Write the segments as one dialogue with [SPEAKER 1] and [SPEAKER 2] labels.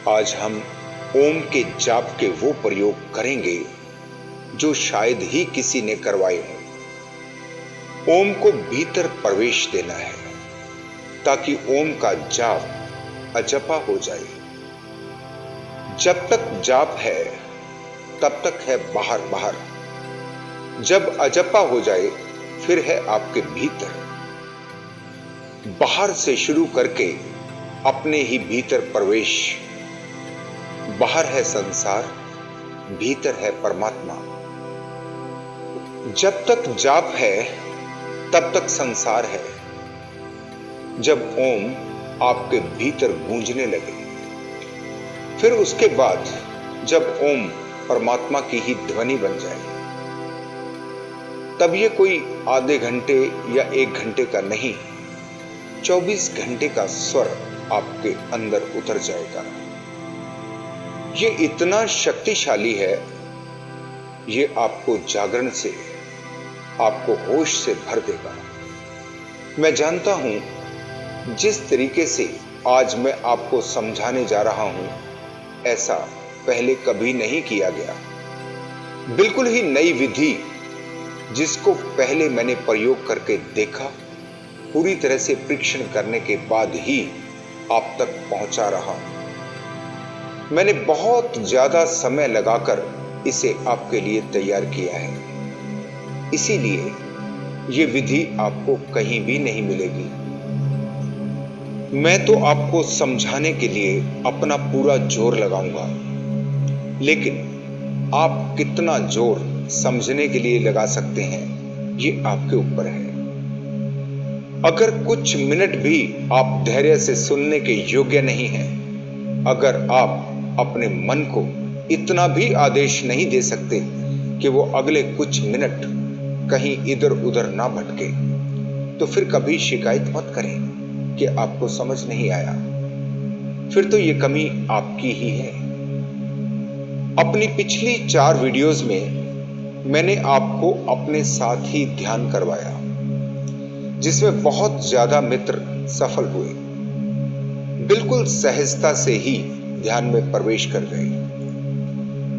[SPEAKER 1] आज हम ओम के जाप के वो प्रयोग करेंगे जो शायद ही किसी ने करवाए हों। ओम को भीतर प्रवेश देना है ताकि ओम का जाप अजपा हो जाए। जब तक जाप है तब तक है बाहर बाहर, जब अजपा हो जाए फिर है आपके भीतर। बाहर से शुरू करके अपने ही भीतर प्रवेश। बाहर है संसार, भीतर है परमात्मा। जब तक जाप है तब तक संसार है। जब ओम आपके भीतर गूंजने लगे, फिर उसके बाद जब ओम परमात्मा की ही ध्वनि बन जाए, तब ये कोई आधे घंटे या 1 घंटे का नहीं, 24 घंटे का स्वर आपके अंदर उतर जाएगा। ये इतना शक्तिशाली है, ये आपको जागरण से, आपको होश से भर देगा। मैं जानता हूं जिस तरीके से आज मैं आपको समझाने जा रहा हूं, ऐसा पहले कभी नहीं किया गया। बिल्कुल ही नई विधि, जिसको पहले मैंने प्रयोग करके देखा, पूरी तरह से परीक्षण करने के बाद ही आप तक पहुंचा रहा हूं। मैंने बहुत ज्यादा समय लगाकर इसे आपके लिए तैयार किया है, इसीलिए यह विधि आपको कहीं भी नहीं मिलेगी। मैं तो आपको समझाने के लिए अपना पूरा जोर लगाऊंगा, लेकिन आप कितना जोर समझने के लिए लगा सकते हैं, ये आपके ऊपर है। अगर कुछ मिनट भी आप धैर्य से सुनने के योग्य नहीं हैं, अगर आप अपने मन को इतना भी आदेश नहीं दे सकते कि वो अगले कुछ मिनट कहीं इधर उधर ना भटके, तो फिर कभी शिकायत मत करें कि आपको समझ नहीं आया। फिर तो ये कमी आपकी ही है। अपनी पिछली 4 वीडियोस में मैंने आपको अपने साथ ही ध्यान करवाया, जिसमें बहुत ज्यादा मित्र सफल हुए, बिल्कुल सहजता से ही ध्यान में प्रवेश कर गए।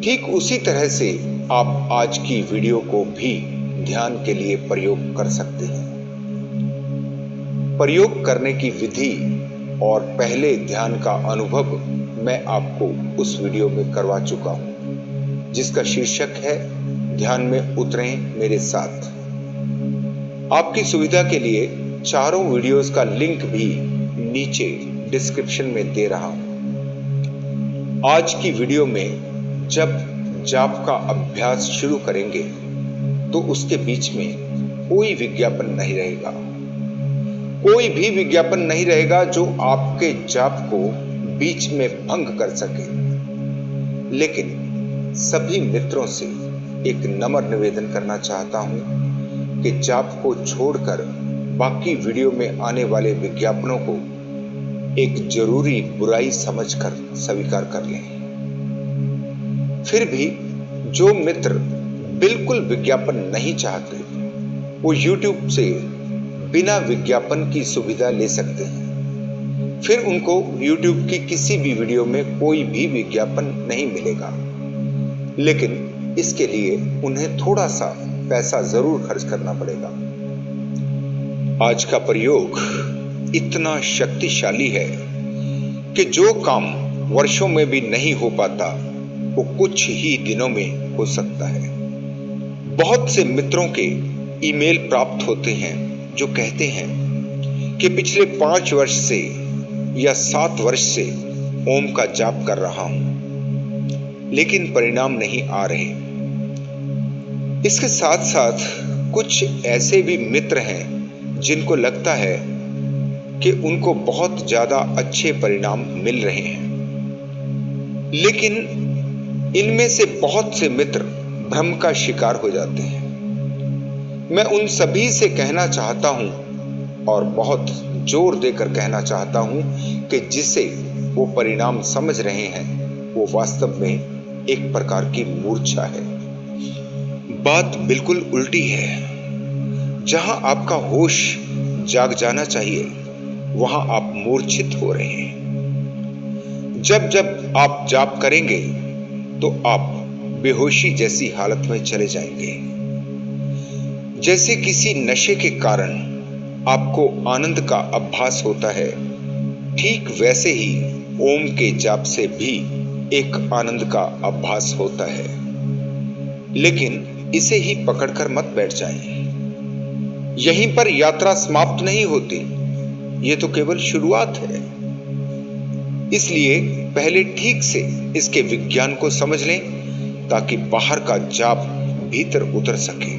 [SPEAKER 1] ठीक उसी तरह से आप आज की वीडियो को भी ध्यान के लिए प्रयोग कर सकते हैं। प्रयोग करने की विधि और पहले ध्यान का अनुभव मैं आपको उस वीडियो में करवा चुका हूं, जिसका शीर्षक है ध्यान में उतरें मेरे साथ। आपकी सुविधा के लिए चारों वीडियोस का लिंक भी नीचे डिस्क्रिप्शन में दे रहा हूं। आज की वीडियो में जब जाप का अभ्यास शुरू करेंगे तो उसके बीच में कोई विज्ञापन नहीं रहेगा। कोई भी विज्ञापन नहीं रहेगा जो आपके जाप को बीच में भंग कर सके। लेकिन सभी मित्रों से एक नम्र निवेदन करना चाहता हूं कि जाप को छोड़कर बाकी वीडियो में आने वाले विज्ञापनों को एक जरूरी बुराई समझकर स्वीकार कर लें। फिर भी जो मित्र बिल्कुल विज्ञापन नहीं चाहते, वो YouTube से बिना विज्ञापन की सुविधा ले सकते हैं। फिर उनको YouTube की किसी भी वीडियो में कोई भी विज्ञापन नहीं मिलेगा, लेकिन इसके लिए उन्हें थोड़ा सा पैसा जरूर खर्च करना पड़ेगा। आज का प्रयोग इतना शक्तिशाली है कि जो काम वर्षों में भी नहीं हो पाता, वो कुछ ही दिनों में हो सकता है। बहुत से मित्रों के ईमेल प्राप्त होते हैं जो कहते हैं कि पिछले 5 वर्ष से या 7 वर्ष से ओम का जाप कर रहा हूं, लेकिन परिणाम नहीं आ रहे। इसके साथ साथ कुछ ऐसे भी मित्र हैं जिनको लगता है कि उनको बहुत ज्यादा अच्छे परिणाम मिल रहे हैं, लेकिन इनमें से बहुत से मित्र भ्रम का शिकार हो जाते हैं। मैं उन सभी से कहना चाहता हूं, और बहुत जोर देकर कहना चाहता हूं, कि जिसे वो परिणाम समझ रहे हैं वो वास्तव में एक प्रकार की मूर्छा है। बात बिल्कुल उल्टी है। जहां आपका होश जाग जाना चाहिए, वहां आप मूर्छित हो रहे हैं। जब जब आप जाप करेंगे तो आप बेहोशी जैसी हालत में चले जाएंगे। जैसे किसी नशे के कारण आपको आनंद का आभास होता है, ठीक वैसे ही ओम के जाप से भी एक आनंद का आभास होता है। लेकिन इसे ही पकड़कर मत बैठ जाएं। यहीं पर यात्रा समाप्त नहीं होती, ये तो केवल शुरुआत है। इसलिए पहले ठीक से इसके विज्ञान को समझ लें ताकि बाहर का जाप भीतर उतर सके।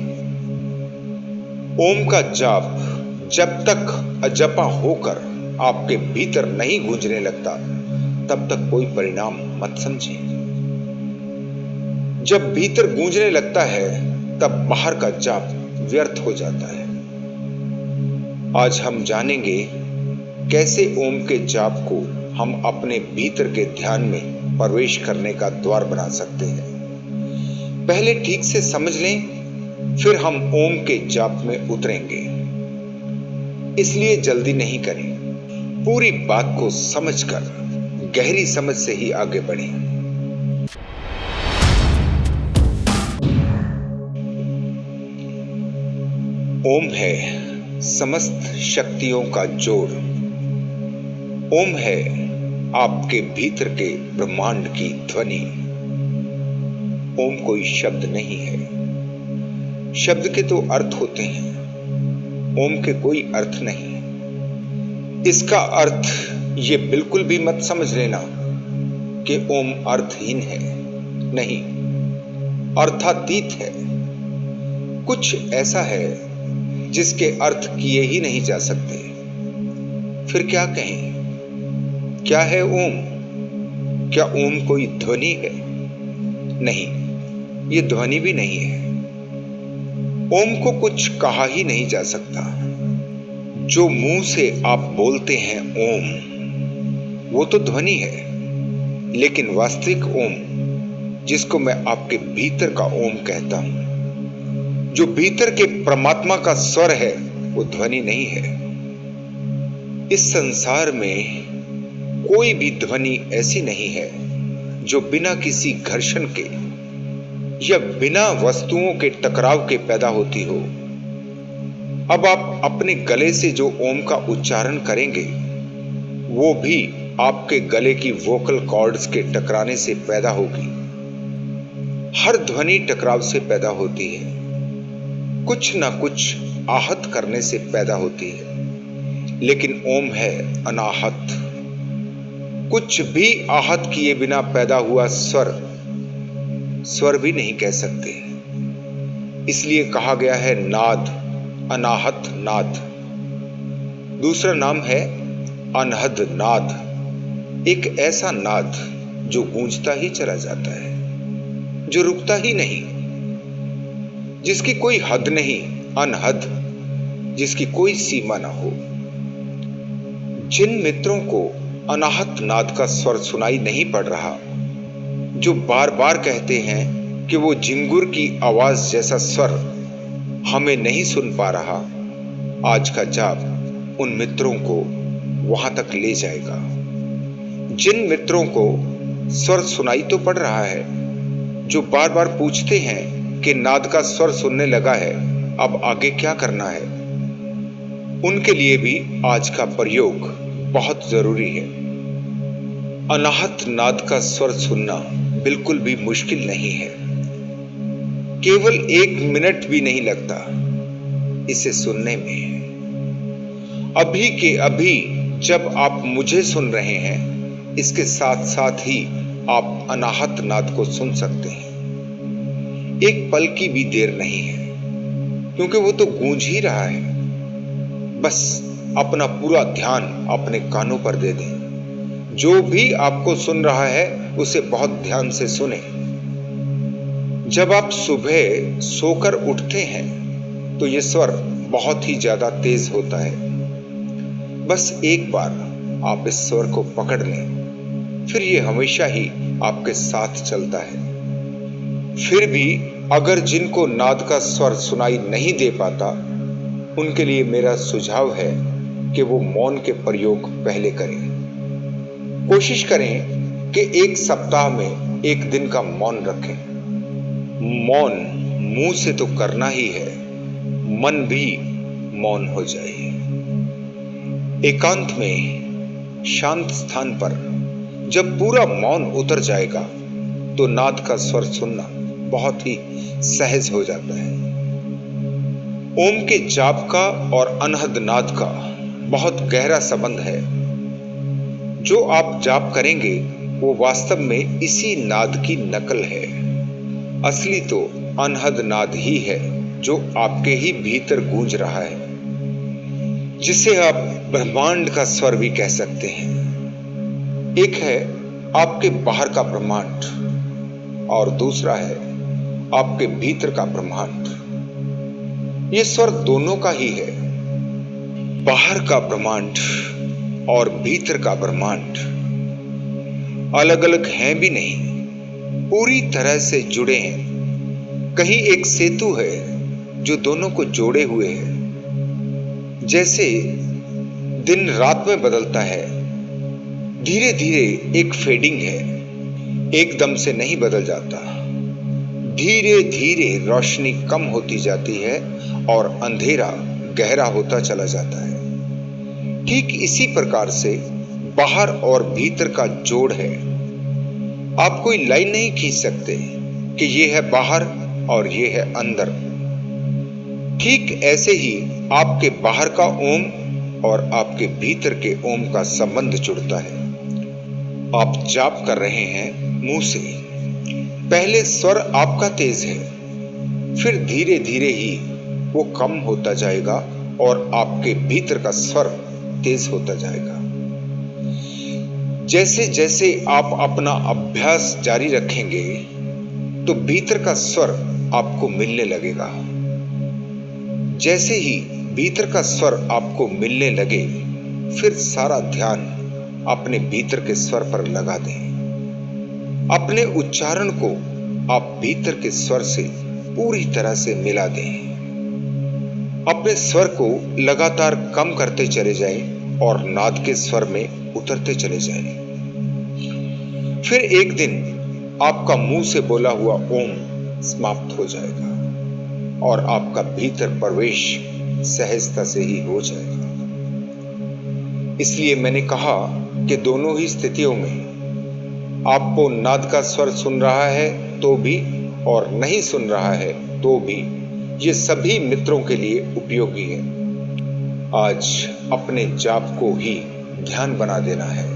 [SPEAKER 1] ओम का जाप जब तक अजपा होकर आपके भीतर नहीं गूंजने लगता, तब तक कोई परिणाम मत समझें। जब भीतर गूंजने लगता है, तब बाहर का जाप व्यर्थ हो जाता है। आज हम जानेंगे कैसे ओम के जाप को हम अपने भीतर के ध्यान में प्रवेश करने का द्वार बना सकते हैं। पहले ठीक से समझ लें, फिर हम ओम के जाप में उतरेंगे। इसलिए जल्दी नहीं करें, पूरी बात को समझकर गहरी समझ से ही आगे बढ़ें। ओम है समस्त शक्तियों का जोड़। ओम है आपके भीतर के ब्रह्मांड की ध्वनि। ओम कोई शब्द नहीं है। शब्द के तो अर्थ होते हैं, ओम के कोई अर्थ नहीं। इसका अर्थ ये बिल्कुल भी मत समझ लेना कि ओम अर्थहीन है। नहीं, अर्थातीत है। कुछ ऐसा है जिसके अर्थ किए ही नहीं जा सकते। फिर क्या कहें? क्या है ओम? क्या ओम कोई ध्वनि है? नहीं, ये ध्वनि भी नहीं है। ओम को कुछ कहा ही नहीं जा सकता। जो मुंह से आप बोलते हैं ओम, वो तो ध्वनि है। लेकिन वास्तविक ओम, जिसको मैं आपके भीतर का ओम कहता हूं, जो भीतर के परमात्मा का स्वर है, वो ध्वनि नहीं है। इस संसार में कोई भी ध्वनि ऐसी नहीं है जो बिना किसी घर्षण के या बिना वस्तुओं के टकराव के पैदा होती हो। अब आप अपने गले से जो ओम का उच्चारण करेंगे, वो भी आपके गले की वोकल कॉर्ड्स के टकराने से पैदा होगी। हर ध्वनि टकराव से पैदा होती है, कुछ ना कुछ आहत करने से पैदा होती है। लेकिन ओम है अनाहत। कुछ भी आहत किए बिना पैदा हुआ स्वर, स्वर भी नहीं कह सकते। इसलिए कहा गया है नाद, अनाहत नाद। दूसरा नाम है अनहद नाद। एक ऐसा नाद जो गूंजता ही चला जाता है, जो रुकता ही नहीं, जिसकी कोई हद नहीं, अनहद, जिसकी कोई सीमा ना हो। जिन मित्रों को अनाहत नाद का स्वर सुनाई नहीं पड़ रहा, जो बार बार कहते हैं कि वो झिंगुर की आवाज जैसा स्वर हमें नहीं सुन पा रहा, आज का जाप उन मित्रों को वहां तक ले जाएगा। जिन मित्रों को स्वर सुनाई तो पड़ रहा है, जो बार बार पूछते हैं कि नाद का स्वर सुनने लगा है, अब आगे क्या करना है, उनके लिए भी आज का प्रयोग बहुत जरूरी है। अनाहत नाद का स्वर सुनना बिल्कुल भी मुश्किल नहीं है। केवल 1 मिनट भी नहीं लगता इसे सुनने में। अभी के अभी जब आप मुझे सुन रहे हैं, इसके साथ साथ ही आप अनाहत नाद को सुन सकते हैं। एक पल की भी देर नहीं है, क्योंकि वो तो गूंज ही रहा है। बस अपना पूरा ध्यान अपने कानों पर दे दें। जो भी आपको सुन रहा है, उसे बहुत ध्यान से सुने। जब आप सुबह सोकर उठते हैं, तो ये स्वर बहुत ही ज्यादा तेज होता है। बस एक बार आप इस स्वर को पकड़ लें, फिर ये हमेशा ही आपके साथ चलता है। फिर भी अगर जिनको नाद का स्वर सुनाई नहीं दे पाता, उनके लिए मेरा सुझाव है कि वो मौन के प्रयोग पहले करें। कोशिश करें कि एक सप्ताह में एक दिन का मौन रखें। मौन मुंह से तो करना ही है, मन भी मौन हो जाए। एकांत में शांत स्थान पर जब पूरा मौन उतर जाएगा तो नाद का स्वर सुनना बहुत ही सहज हो जाता है। ओम के जाप का और अनहद नाद का बहुत गहरा संबंध है। जो आप जाप करेंगे वो वास्तव में इसी नाद की नकल है। असली तो अनहद नाद ही है जो आपके ही भीतर गूंज रहा है, जिसे आप ब्रह्मांड का स्वर भी कह सकते हैं। एक है आपके बाहर का ब्रह्मांड और दूसरा है आपके भीतर का ब्रह्मांड। ये स्वर दोनों का ही है। बाहर का ब्रह्मांड और भीतर का ब्रह्मांड अलग अलग हैं भी नहीं, पूरी तरह से जुड़े हैं। कहीं एक सेतु है जो दोनों को जोड़े हुए है। जैसे दिन रात में बदलता है, धीरे धीरे एक फेडिंग है, एकदम से नहीं बदल जाता। धीरे धीरे रोशनी कम होती जाती है और अंधेरा गहरा होता चला जाता है। ठीक इसी प्रकार से बाहर और भीतर का जोड़ है। आप कोई लाइन नहीं खींच सकते कि ये है बाहर और ये है अंदर। ठीक ऐसे ही आपके बाहर का ओम और आपके भीतर के ओम का संबंध जुड़ता है। आप जाप कर रहे हैं मुंह से। पहले स्वर आपका तेज है, फिर धीरे धीरे ही वो कम होता जाएगा और आपके भीतर का स्वर तेज होता जाएगा। जैसे जैसे आप अपना अभ्यास जारी रखेंगे तो भीतर का स्वर आपको मिलने लगेगा। जैसे ही भीतर का स्वर आपको मिलने लगे, फिर सारा ध्यान अपने भीतर के स्वर पर लगा दें। अपने उच्चारण को आप भीतर के स्वर से पूरी तरह से मिला दें। अपने स्वर को लगातार कम करते चले जाएं और नाद के स्वर में उतरते चले जाएं। फिर एक दिन आपका मुंह से बोला हुआ ओम समाप्त हो जाएगा और आपका भीतर प्रवेश सहजता से ही हो जाएगा। इसलिए मैंने कहा कि दोनों ही स्थितियों में आपको नाद का स्वर सुन रहा है तो भी और नहीं सुन रहा है तो भी, ये सभी मित्रों के लिए उपयोगी है। आज अपने जाप को ही ध्यान बना देना है।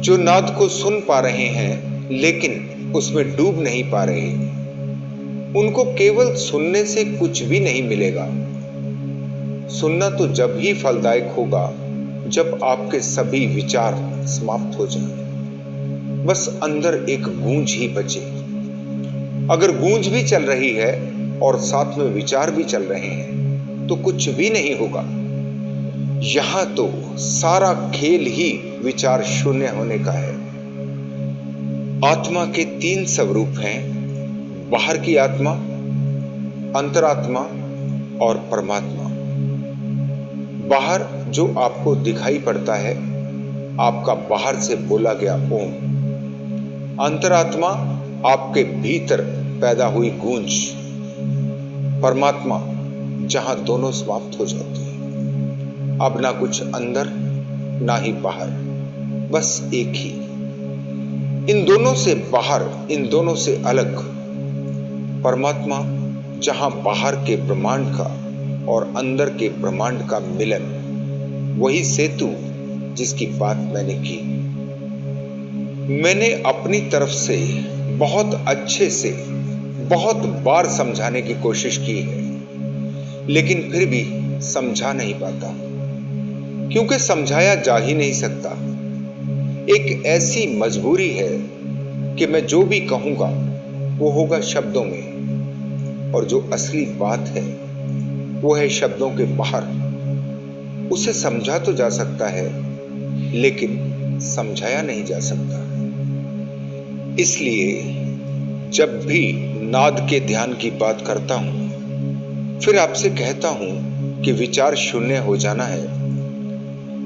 [SPEAKER 1] जो नाद को सुन पा रहे हैं लेकिन उसमें डूब नहीं पा रहे, उनको केवल सुनने से कुछ भी नहीं मिलेगा। सुनना तो जब ही फलदायक होगा जब आपके सभी विचार समाप्त हो जाएं। बस अंदर एक गूंज ही बचे। अगर गूंज भी चल रही है और साथ में विचार भी चल रहे हैं तो कुछ भी नहीं होगा। यहां तो सारा खेल ही विचार शून्य होने का है। आत्मा के 3 स्वरूप हैं, बाहर की आत्मा, अंतरात्मा और परमात्मा। बाहर जो आपको दिखाई पड़ता है, आपका बाहर से बोला गया ओम। अंतरात्मा आपके भीतर पैदा हुई गूंज। परमात्मा जहां दोनों समाप्त हो जाते हैं। अब ना कुछ अंदर ना ही बाहर, बस एक ही। इन दोनों से बाहर, इन दोनों से अलग परमात्मा, जहां बाहर के ब्रह्मांड का और अंदर के ब्रह्मांड का मिलन, वही सेतु जिसकी बात मैंने की। मैंने अपनी तरफ से बहुत अच्छे से बहुत बार समझाने की कोशिश की है, लेकिन फिर भी समझा नहीं पाता, क्योंकि समझाया जा ही नहीं सकता। एक ऐसी मजबूरी है कि मैं जो भी कहूंगा वो होगा शब्दों में, और जो असली बात है वो है शब्दों के बाहर। उसे समझा तो जा सकता है लेकिन समझाया नहीं जा सकता। इसलिए जब भी नाद के ध्यान की बात करता हूं, फिर आपसे कहता हूं कि विचार शून्य हो जाना है।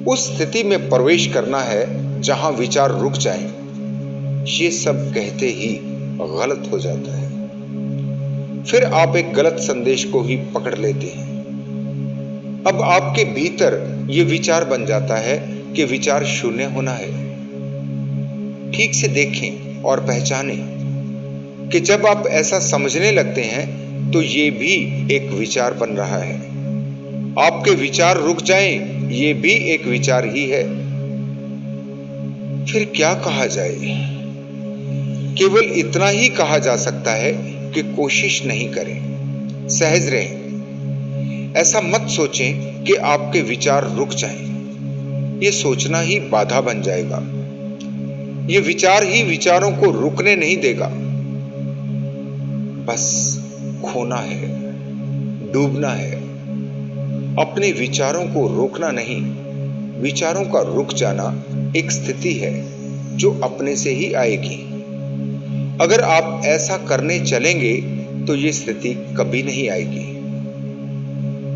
[SPEAKER 1] उस स्थिति में प्रवेश करना है जहां विचार रुक जाएं, ये सब कहते ही गलत हो जाता है। फिर आप एक गलत संदेश को ही पकड़ लेते हैं। अब आपके भीतर ये विचार बन जाता है कि विचार शून्य होना है। ठीक से देखें और पहचानें कि जब आप ऐसा समझने लगते हैं तो ये भी एक विचार बन रहा है। आपके विचार रुक जाएं, ये भी एक विचार ही है। फिर क्या कहा जाए? केवल इतना ही कहा जा सकता है कि कोशिश नहीं करें, सहज रहें। ऐसा मत सोचें कि आपके विचार रुक जाएं। ये सोचना ही बाधा बन जाएगा। ये विचार ही विचारों को रुकने नहीं देगा। बस खोना है, डूबना है। अपने विचारों को रोकना नहीं, विचारों का रुक जाना एक स्थिति है जो अपने से ही आएगी। अगर आप ऐसा करने चलेंगे तो ये स्थिति कभी नहीं आएगी।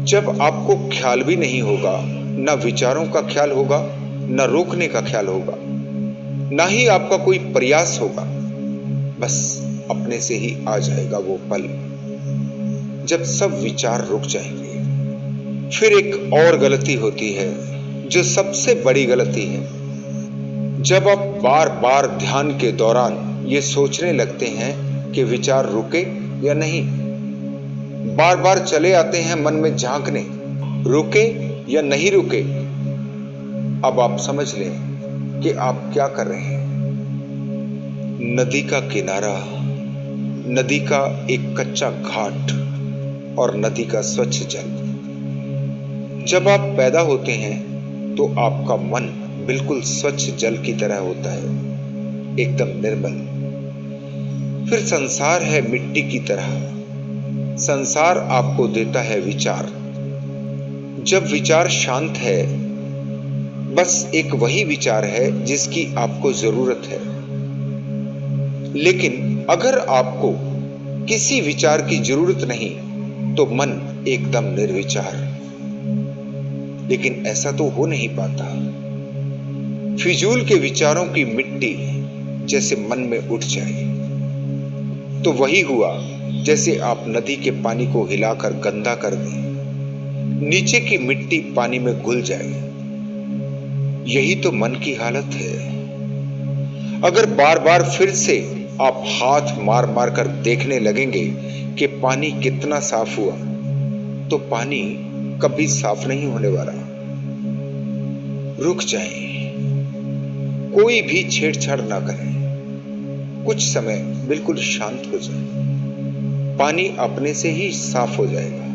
[SPEAKER 1] जब आपको ख्याल भी नहीं होगा, ना विचारों का ख्याल होगा, ना रोकने का ख्याल होगा, ना ही आपका कोई प्रयास होगा, बस अपने से ही आ जाएगा वो पल जब सब विचार रुक जाएंगे। फिर एक और गलती होती है जो सबसे बड़ी गलती है। जब आप बार बार ध्यान के दौरान ये सोचने लगते हैं कि विचार रुके या नहीं, बार बार चले आते हैं मन में झांकने, रुके या नहीं रुके। अब आप समझ लें कि आप क्या कर रहे हैं। नदी का किनारा, नदी का एक कच्चा घाट और नदी का स्वच्छ जल। जब आप पैदा होते हैं तो आपका मन बिल्कुल स्वच्छ जल की तरह होता है, एकदम निर्मल। फिर संसार है मिट्टी की तरह। संसार आपको देता है विचार। जब विचार शांत है, बस एक वही विचार है जिसकी आपको जरूरत है। लेकिन अगर आपको किसी विचार की जरूरत नहीं तो मन एकदम निर्विचार। लेकिन ऐसा तो हो नहीं पाता। फिजूल के विचारों की मिट्टी जैसे मन में उठ जाए तो वही हुआ जैसे आप नदी के पानी को हिलाकर गंदा कर दें, नीचे की मिट्टी पानी में घुल जाए। यही तो मन की हालत है। अगर बार बार फिर से आप हाथ मार मार कर देखने लगेंगे कि पानी कितना साफ हुआ, तो पानी कभी साफ नहीं होने वाला। रुक जाएं, कोई भी छेड़छाड़ ना करें, कुछ समय बिल्कुल शांत हो जाए, पानी अपने से ही साफ हो जाएगा,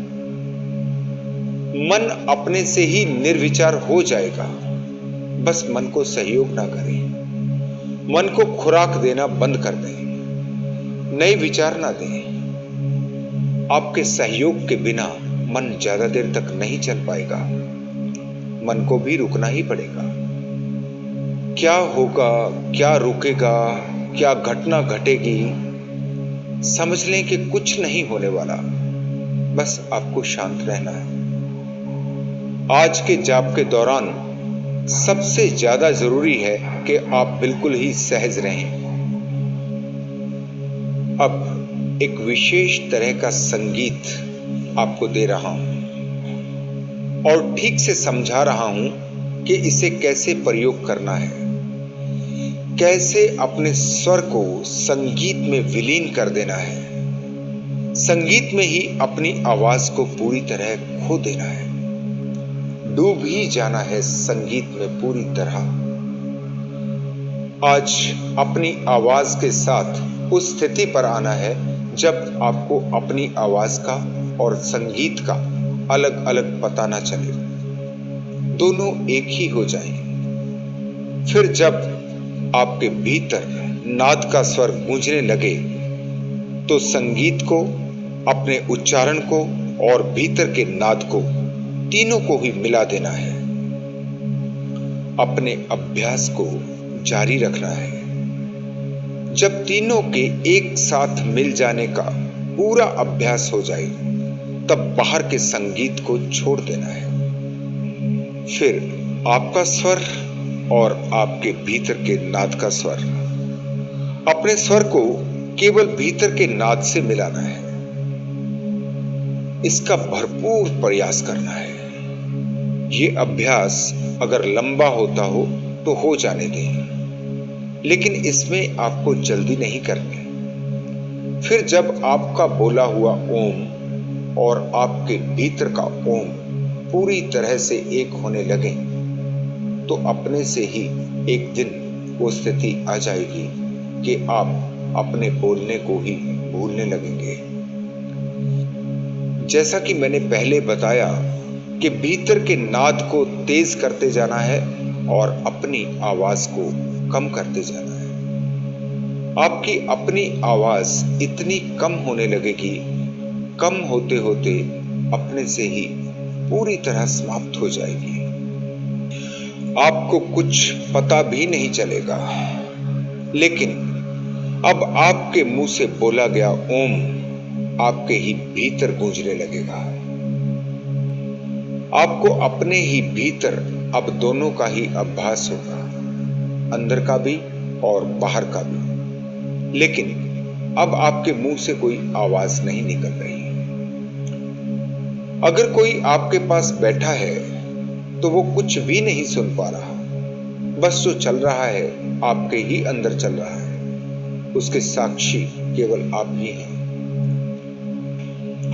[SPEAKER 1] मन अपने से ही निर्विचार हो जाएगा। बस मन को सहयोग ना करें, मन को खुराक देना बंद कर दें, नए विचार ना दें। आपके सहयोग के बिना मन ज्यादा देर तक नहीं चल पाएगा, मन को भी रुकना ही पड़ेगा। क्या होगा, क्या रुकेगा, क्या घटना घटेगी, समझ लें कि कुछ नहीं होने वाला। बस आपको शांत रहना है। आज के जाप के दौरान सबसे ज्यादा जरूरी है कि आप बिल्कुल ही सहज रहें। अब एक विशेष तरह का संगीत आपको दे रहा हूं और ठीक से समझा रहा हूं कि इसे कैसे प्रयोग करना है, कैसे अपने स्वर को संगीत में विलीन कर देना है, संगीत में ही अपनी आवाज को पूरी तरह खो देना है, डूब ही जाना है संगीत में पूरी तरह। आज अपनी आवाज के साथ उस स्थिति पर आना है जब आपको अपनी आवाज का और संगीत का अलग अलग पता ना चले, दोनों एक ही हो जाएं। फिर जब आपके भीतर नाद का स्वर गूंजने लगे तो संगीत को, अपने उच्चारण को और भीतर के नाद को, तीनों को ही मिला देना है। अपने अभ्यास को जारी रखना है। जब तीनों के एक साथ मिल जाने का पूरा अभ्यास हो जाए तब बाहर के संगीत को छोड़ देना है। फिर आपका स्वर और आपके भीतर के नाद का स्वर। अपने स्वर को केवल भीतर के नाद से मिलाना है। इसका भरपूर प्रयास करना है। ये अभ्यास अगर लंबा होता हो तो हो जाने दें, लेकिन इसमें आपको जल्दी नहीं करनी। फिर जब आपका बोला हुआ ओम और आपके भीतर का ओम पूरी तरह से एक होने लगे, तो अपने से ही एक दिन वो स्थिति आ जाएगी कि आप अपने बोलने को ही भूलने लगेंगे। जैसा कि मैंने पहले बताया कि भीतर के नाद को तेज करते जाना है और अपनी आवाज को कम करते जाना है। आपकी अपनी आवाज इतनी कम होने लगेगी, कम होते होते अपने से ही पूरी तरह समाप्त हो जाएगी। आपको कुछ पता भी नहीं चलेगा, लेकिन अब आपके मुंह से बोला गया ओम आपके ही भीतर गूंजने लगेगा। आपको अपने ही भीतर अब दोनों का ही अभ्यास होगा, अंदर का भी और बाहर का भी। लेकिन अब आपके मुंह से कोई आवाज नहीं निकल रही। अगर कोई आपके पास बैठा है तो वो कुछ भी नहीं सुन पा रहा। बस जो चल रहा है आपके ही अंदर चल रहा है। उसके साक्षी केवल आप ही हैं।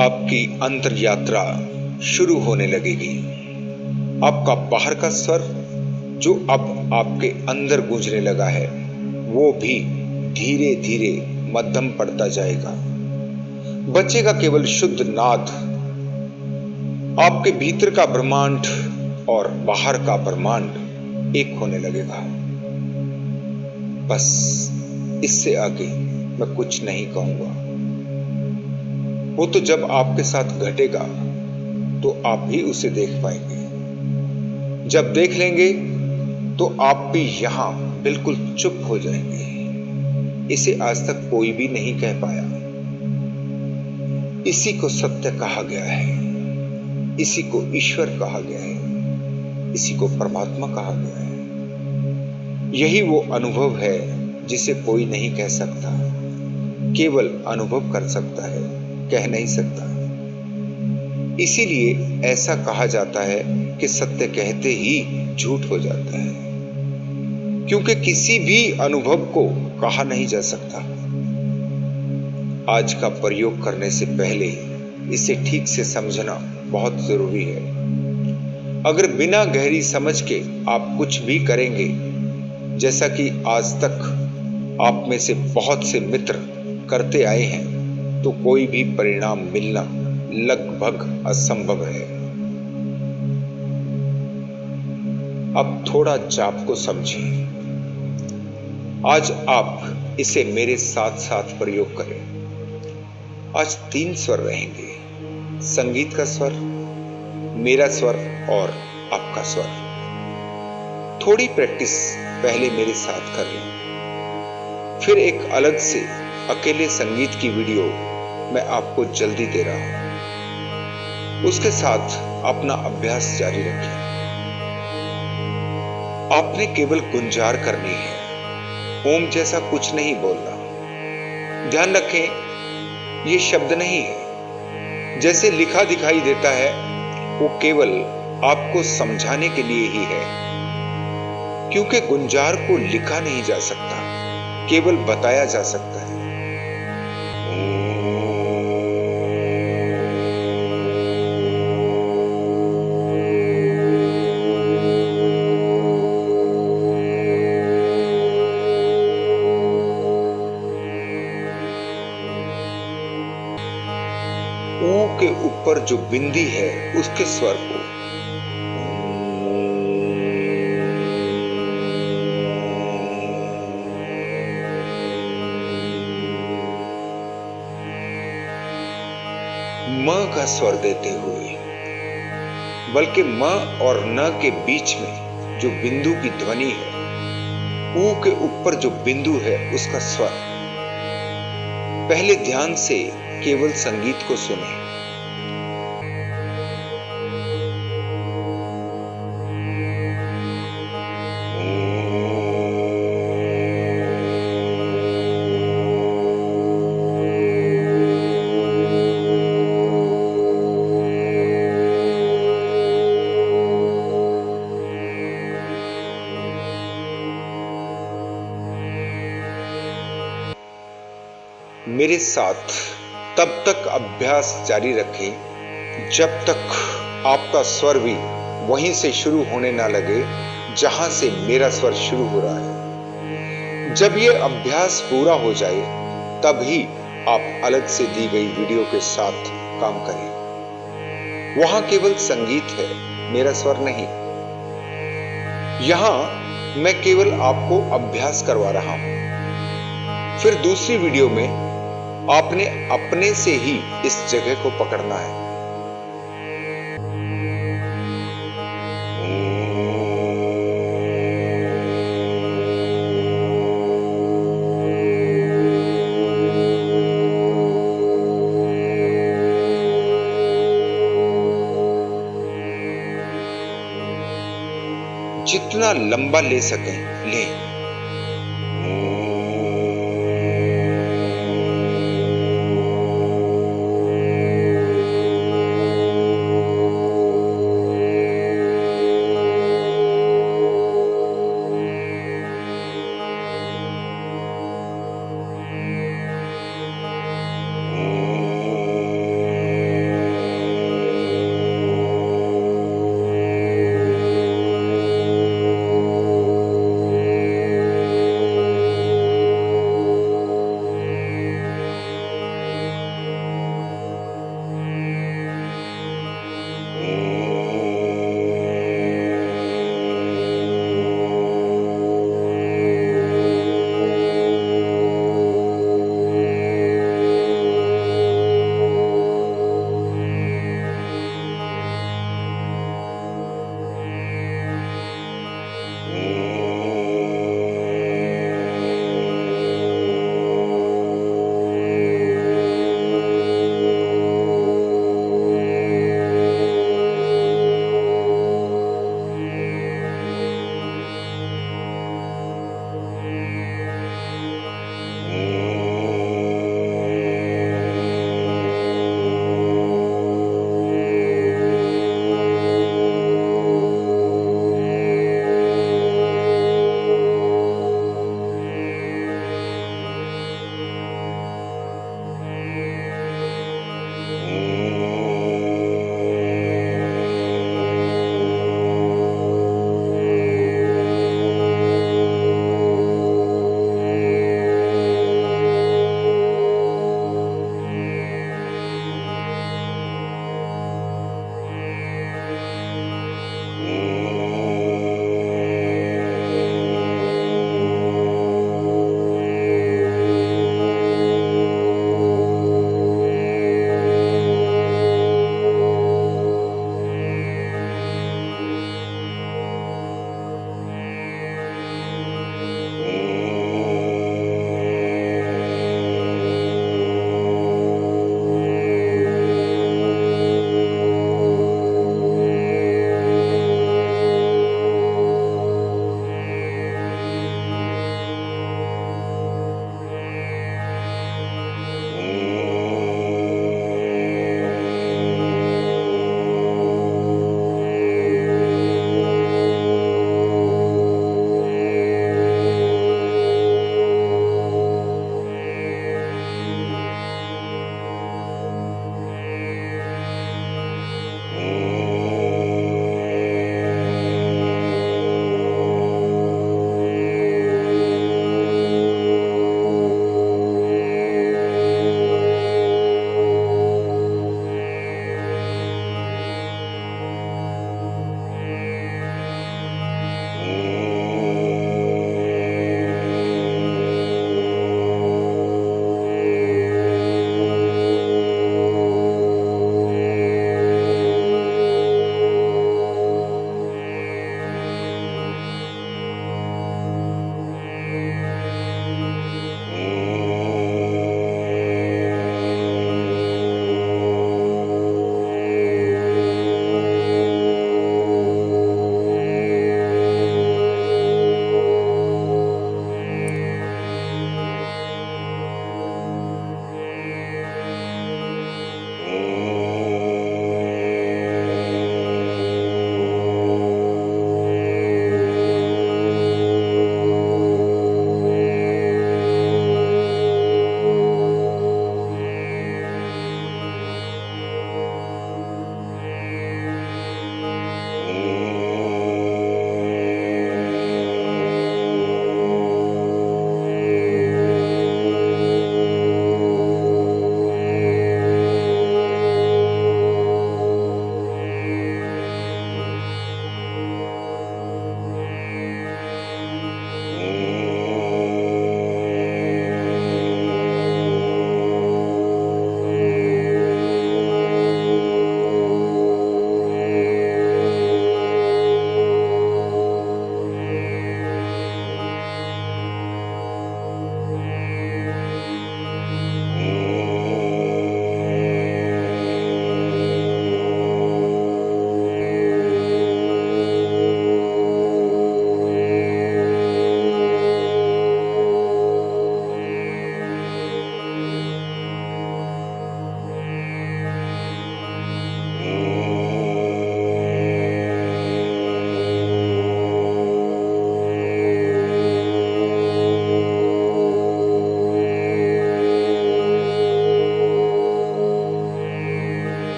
[SPEAKER 1] आपकी अंतर यात्रा शुरू होने लगेगी। आपका बाहर का स्वर जो अब आपके अंदर गूंजने लगा है, वो भी धीरे धीरे मध्यम पड़ता जाएगा। बचेगा केवल शुद्ध नाद। आपके भीतर का ब्रह्मांड और बाहर का ब्रह्मांड एक होने लगेगा। बस इससे आगे मैं कुछ नहीं कहूंगा। वो तो जब आपके साथ घटेगा तो आप ही उसे देख पाएंगे। जब देख लेंगे तो आप भी यहां बिल्कुल चुप हो जाएंगे। इसे आज तक कोई भी नहीं कह पाया। इसी को सत्य कहा गया है, इसी को ईश्वर कहा गया है, इसी को परमात्मा कहा गया है। यही वो अनुभव है जिसे कोई नहीं कह सकता, केवल अनुभव कर सकता है, कह नहीं सकता। इसीलिए ऐसा कहा जाता है कि सत्य कहते ही झूठ हो जाता है, क्योंकि किसी भी अनुभव को कहा नहीं जा सकता। आज का प्रयोग करने से पहले इसे ठीक से समझना बहुत जरूरी है। अगर बिना गहरी समझ के आप कुछ भी करेंगे, जैसा कि आज तक आप में से बहुत से मित्र करते आए हैं, तो कोई भी परिणाम मिलना लगभग असंभव है। अब थोड़ा जाप को समझिए। आज आप इसे मेरे साथ साथ प्रयोग करें। आज 3 स्वर रहेंगे, संगीत का स्वर, मेरा स्वर और आपका स्वर। थोड़ी प्रैक्टिस पहले मेरे साथ कर लें, फिर एक अलग से अकेले संगीत की वीडियो मैं आपको जल्दी दे रहा हूं। उसके साथ अपना अभ्यास जारी रखें। आपने केवल गुंजार करनी है, ओम जैसा कुछ नहीं बोलना। ध्यान रखें, ये शब्द नहीं है, जैसे लिखा दिखाई देता है, वो केवल आपको समझाने के लिए ही है, क्योंकि गुंजार को लिखा नहीं जा सकता, केवल बताया जा सकता है। ऊ के ऊपर जो बिंदी है उसके स्वर को म का स्वर देते हुए, बल्कि म और न के बीच में जो बिंदु की ध्वनि है, ऊ के ऊपर जो बिंदु है उसका स्वर। पहले ध्यान से केवल संगीत को सुने। ॐ मेरे साथ तब तक अभ्यास जारी रखें जब तक आपका स्वर भी वहीं से शुरू होने ना लगे जहां से मेरा स्वर शुरू हो रहा है। जब यह अभ्यास पूरा हो जाए तभी आप अलग से दी गई वीडियो के साथ काम करें। वहां केवल संगीत है, मेरा स्वर नहीं। यहां मैं केवल आपको अभ्यास करवा रहा हूं। फिर दूसरी वीडियो में आपने अपने से ही इस जगह को पकड़ना है। जितना लंबा ले सकें लें।